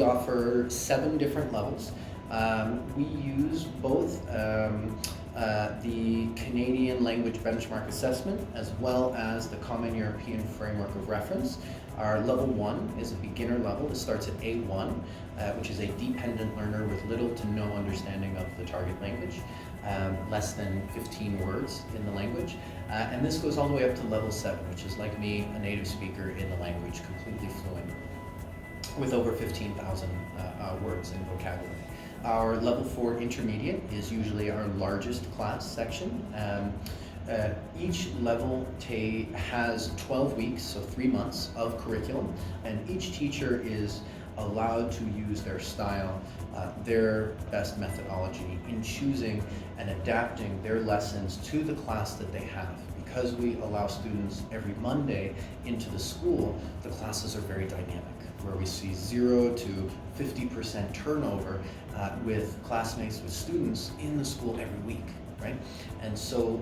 we offer 7 different levels. We use both the Canadian Language Benchmark Assessment as well as the Common European Framework of Reference. Our level 1 is a beginner level. It starts at A1, which is a dependent learner with little to no understanding of the target language, less than 15 words in the language. And this goes all the way up to level 7, which is like me, a native speaker in the language, completely fluent, with over 15,000 words in vocabulary. Our level 4 intermediate is usually our largest class section. Each level has 12 weeks, so 3 months of curriculum, and each teacher is allowed to use their style, their best methodology in choosing and adapting their lessons to the class that they have. Because we allow students every Monday into the school, the classes are very dynamic, where we see 0 to 50% turnover with classmates, with students in the school every week, right? And so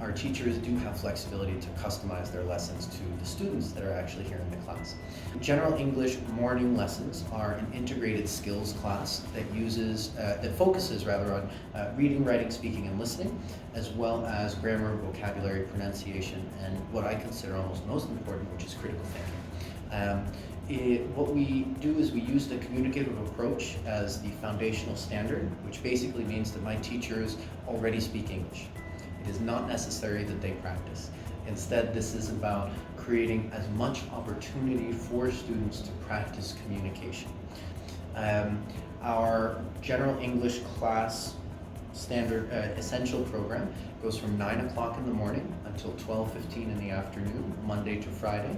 our teachers do have flexibility to customize their lessons to the students that are actually here in the class. General English morning lessons are an integrated skills class that focuses on reading, writing, speaking, and listening, as well as grammar, vocabulary, pronunciation, and what I consider almost most important, which is critical thinking. What we do is we use the communicative approach as the foundational standard, which basically means that my teachers already speak English. It is not necessary that they practice. Instead, this is about creating as much opportunity for students to practice communication. Our general English class standard essential program goes from 9 o'clock in the morning until 12:15 in the afternoon, Monday to Friday.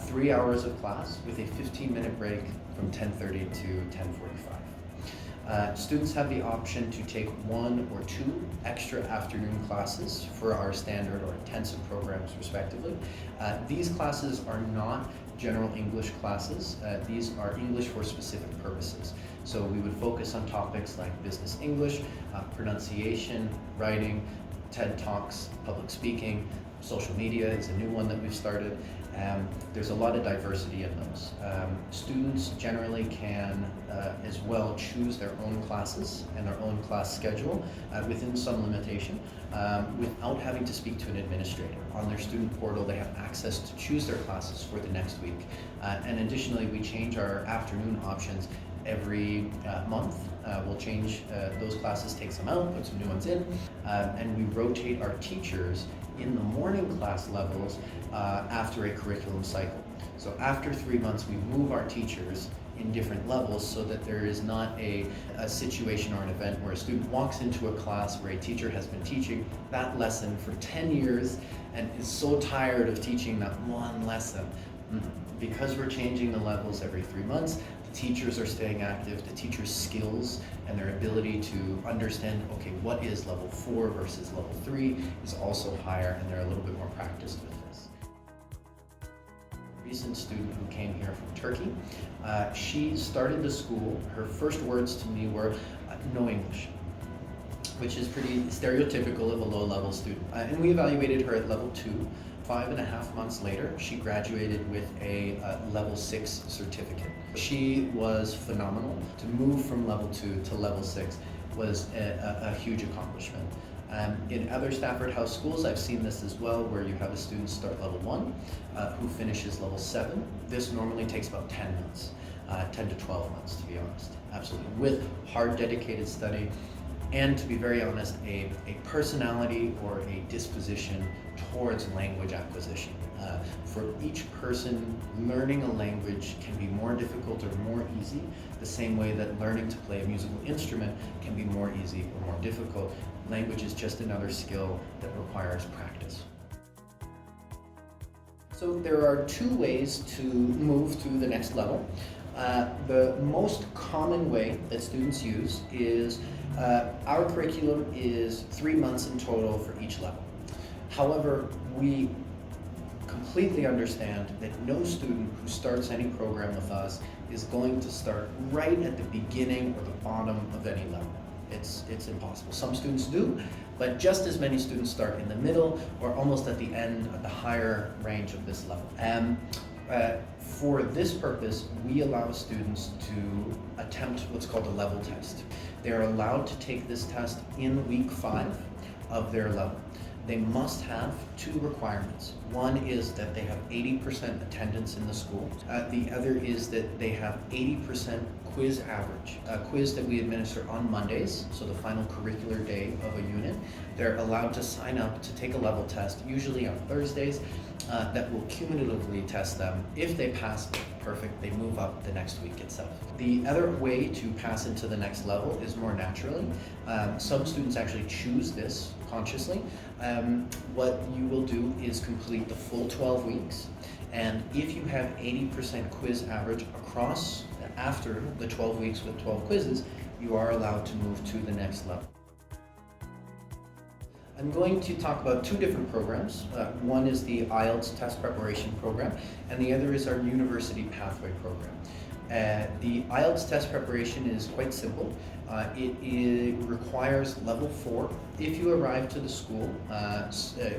3 hours of class with a 15-minute break from 10:30 to 10:45. Students have the option to take 1 or 2 extra afternoon classes for our standard or intensive programs respectively. These classes are not general English classes. These are English for specific purposes. So we would focus on topics like business English, pronunciation, writing, TED Talks, public speaking, social media is a new one that we've started. There's a lot of diversity in those. Students generally can as well choose their own classes and their own class schedule within some limitation without having to speak to an administrator. On their student portal, they have access to choose their classes for the next week. And additionally, we change our afternoon options every month. We'll change those classes, take some out, put some new ones in, and we rotate our teachers in the morning class levels after a curriculum cycle. So after 3 months, we move our teachers in different levels so that there is not a situation or an event where a student walks into a class where a teacher has been teaching that lesson for 10 years and is so tired of teaching that one lesson. Because we're changing the levels every 3 months, the teachers are staying active, the teachers' skills and their ability to understand, okay, what is level 4 versus level 3 is also higher, and they're a little bit more practiced with this. A recent student who came here from Turkey, she started the school, her first words to me were, no English, which is pretty stereotypical of a low-level student. And we evaluated her at level 2. 5.5 months later, she graduated with a level 6 certificate. She was phenomenal. To move from level 2 to level 6 was a huge accomplishment. In other Stafford House schools, I've seen this as well, where you have a student start level 1 who finishes level 7. This normally takes about 10 months, 10 to 12 months, to be honest. Absolutely, with hard, dedicated study. And to be very honest, a personality or a disposition towards language acquisition. For each person, learning a language can be more difficult or more easy, the same way that learning to play a musical instrument can be more easy or more difficult. Language is just another skill that requires practice. So there are 2 ways to move to the next level. The most common way that students use is our curriculum is 3 months in total for each level. However, we completely understand that no student who starts any program with us is going to start right at the beginning or the bottom of any level. It's impossible. Some students do, but just as many students start in the middle or almost at the end of the higher range of this level. For this purpose, we allow students to attempt what's called a level test. They are allowed to take this test in week 5 of their level. They must have 2 requirements. One is that they have 80% attendance in the school. The other is that they have 80% quiz average, a quiz that we administer on Mondays, so the final curricular day of a unit. They're allowed to sign up to take a level test, usually on Thursdays, that will cumulatively test them. If they pass, perfect, they move up the next week itself. The other way to pass into the next level is more naturally. Some students actually choose this consciously. What you will do is complete the full 12 weeks, and if you have 80% quiz average across after the 12 weeks with 12 quizzes, you are allowed to move to the next level. I'm going to talk about 2 different programs. One is the IELTS test preparation program, and the other is our university pathway program. The IELTS test preparation is quite simple. It requires level 4. If you arrive to the school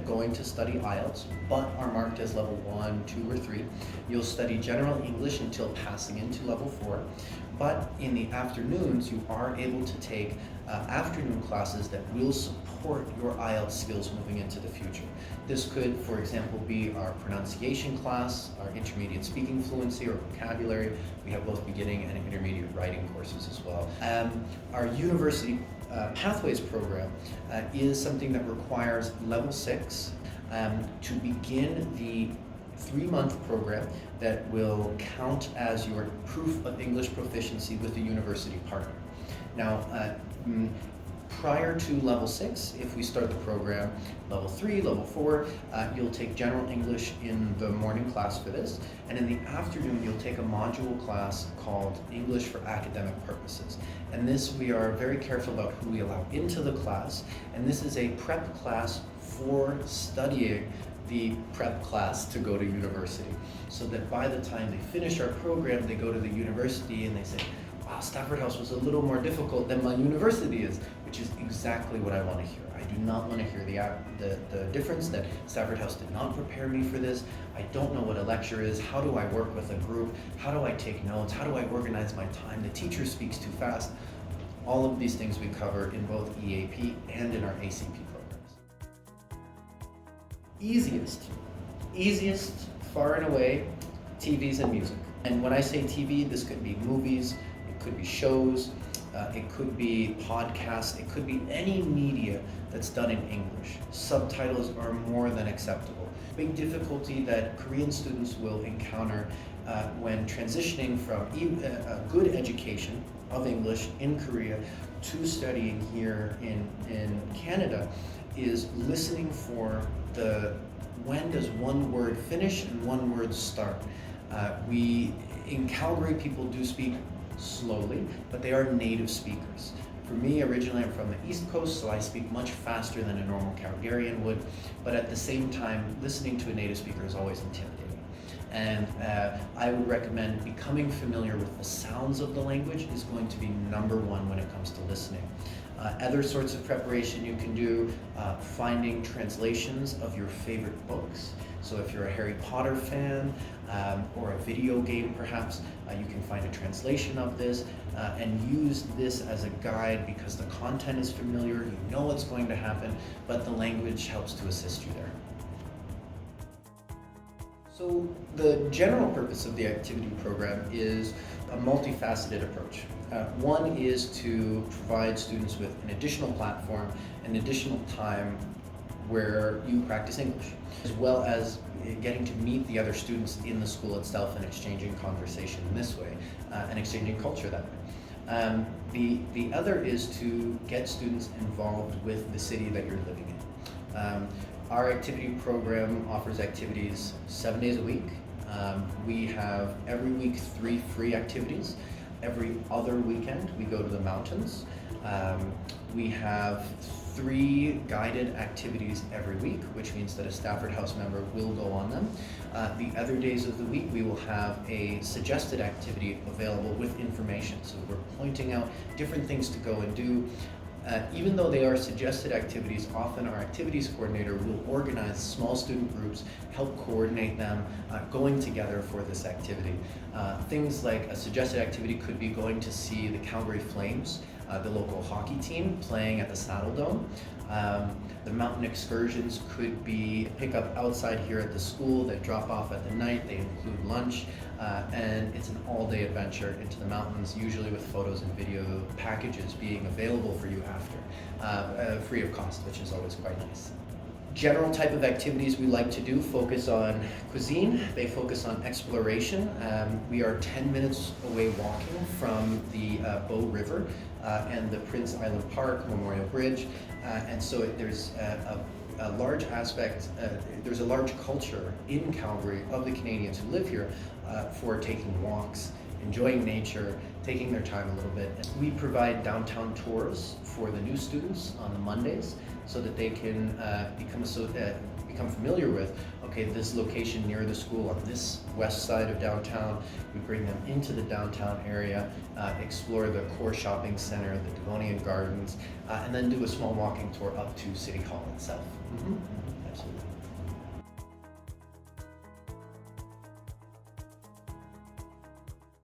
going to study IELTS, but are marked as level 1, 2, or 3, you'll study general English until passing into level 4. But in the afternoons, you are able to take afternoon classes that will support your IELTS skills moving into the future. This could, for example, be our pronunciation class, our intermediate speaking fluency or vocabulary. We have both beginning and intermediate writing courses as well. Our university pathways program is something that requires level 6 to begin the 3-month program that will count as your proof of English proficiency with the university partner. Now, prior to level 6, if we start the program level 3, level 4, you'll take general English in the morning class for this, and in the afternoon you'll take a module class called English for Academic Purposes. And this, we are very careful about who we allow into the class, and this is a prep class for studying the prep class to go to university, so that by the time they finish our program, they go to the university and they say, wow, Stafford House was a little more difficult than my university is, which is exactly what I want to hear. I do not want to hear the difference that Stafford House did not prepare me for this. I don't know what a lecture is. How do I work with a group? How do I take notes? How do I organize my time? The teacher speaks too fast. All of these things we cover in both EAP and in our ACP programs. Easiest, far and away, TVs and music. And when I say TV, this could be movies, it could be shows, it could be podcasts, it could be any media that's done in English. Subtitles are more than acceptable. Big difficulty that Korean students will encounter when transitioning from a good education of English in Korea to studying here in Canada is listening for when does one word finish and one word start. In Calgary, people do speak slowly, but they are native speakers. For me, originally I'm from the East Coast, so I speak much faster than a normal Calgarian would, but at the same time, listening to a native speaker is always intimidating. And I would recommend becoming familiar with the sounds of the language is going to be number 1 when it comes to listening. Other sorts of preparation you can do, finding translations of your favorite books. So if you're a Harry Potter fan or a video game perhaps, you can find a translation of this and use this as a guide because the content is familiar, you know what's going to happen, but the language helps to assist you there. So the general purpose of the activity program is a multifaceted approach. One is to provide students with an additional platform, an additional time where you practice English, as well as getting to meet the other students in the school itself and exchanging conversation in this way, and exchanging culture that way. The other is to get students involved with the city that you're living in. Our activity program offers activities 7 days a week. We have every week 3 free activities. Every other weekend we go to the mountains. We have 3 guided activities every week, which means that a Stafford House member will go on them. The other days of the week we will have a suggested activity available with information. So we're pointing out different things to go and do. Even though they are suggested activities, often our activities coordinator will organize small student groups, help coordinate them going together for this activity. Things like a suggested activity could be going to see the Calgary Flames, the local hockey team, playing at the Saddle Dome. The mountain excursions could be pick up outside here at the school, they drop off at the night, they include lunch, and it's an all-day adventure into the mountains, usually with photos and video packages being available for you after, free of cost, which is always quite nice. General type of activities we like to do focus on cuisine, they focus on exploration. We are 10 minutes away walking from the Bow River and the Prince Island Park, Memorial Bridge, and so there's a large aspect, there's a large culture in Calgary of the Canadians who live here for taking walks, enjoying nature, taking their time a little bit. We provide downtown tours for the new students on the Mondays so that they can become familiar with, okay, this location near the school on this west side of downtown. We bring them into the downtown area, explore the core shopping center, the Devonian Gardens, and then do a small walking tour up to City Hall itself. Absolutely.